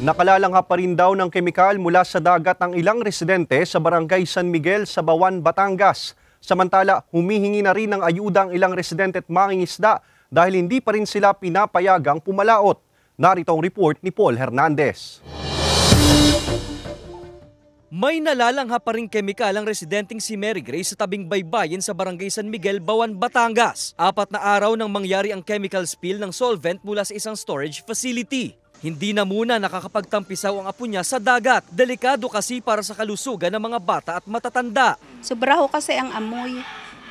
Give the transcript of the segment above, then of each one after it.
Nakalalanghap pa rin daw ng kemikal mula sa dagat ang ilang residente sa Barangay San Miguel sa Bawan, Batangas. Samantala, humihingi na rin ng ayuda ang ilang residente at mangingisda dahil hindi pa rin sila pinapayagang pumalaot. Narito ang report ni Paul Hernandez. May nalalanghap pa ring kemikal ang residenteng si Mary Grace sa tabing baybayin sa Barangay San Miguel, Bawan, Batangas. 4 na araw nang mangyari ang chemical spill ng solvent mula sa isang storage facility. Hindi na muna nakakapagtampisaw ang apo niya sa dagat. Delikado kasi para sa kalusugan ng mga bata at matatanda. Sobra ho kasi ang amoy.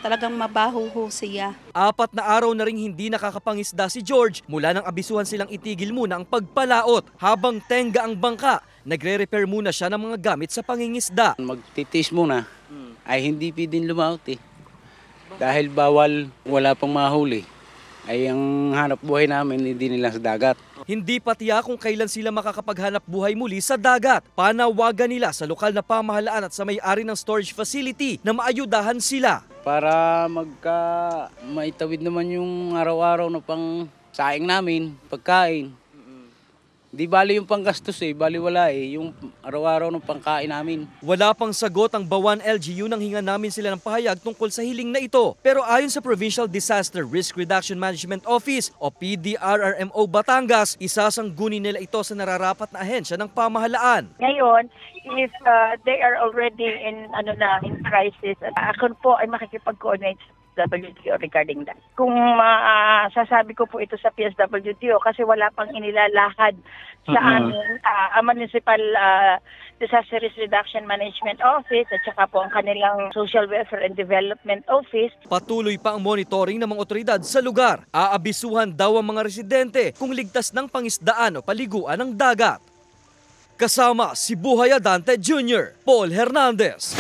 Talagang mabaho ho siya. 4 na araw na ring hindi nakakapangisda si George mula nang abisuhan silang itigil muna ang pagpalaot. Habang tenga ang bangka, nagre-repair muna siya ng mga gamit sa pangingisda. Magtitis muna ay hindi pwedeng lumaot eh. Dahil bawal, wala pang mahuli. Ay ang hanap buhay namin hindi nila sa dagat. Hindi pa tiyak kung kailan sila makakapaghanap buhay muli sa dagat. Panawagan nila sa lokal na pamahalaan at sa may-ari ng storage facility na maayudahan sila. Para maitawid naman yung araw-araw na pang saing namin, pagkain. Di bali yung panggastos eh, bali wala eh, yung araw-araw ng pangkain namin. Wala pang sagot ang Bawan LGU nang hinga namin sila ng pahayag tungkol sa hiling na ito. Pero ayon sa Provincial Disaster Risk Reduction Management Office o PDRRMO Batangas, isasanggunin nila ito sa nararapat na ahensya ng pamahalaan. Ngayon, if they are already in crisis, ako po ay makikipag-coordinate sa WTO regarding that. Kung sasabi ko po ito sa PSWTO kasi wala pang inilalahad sa aming Municipal Disaster Risk Reduction Management Office at saka po ang kanilang Social Welfare and Development Office. Patuloy pa ang monitoring ng mga otoridad sa lugar. Aabisuhan daw ang mga residente kung ligtas ng pangisdaan o paliguan ng dagat. Kasama si Buhay Adante Jr., Paul Hernandez,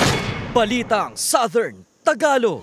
Balitang Southern Tagalog.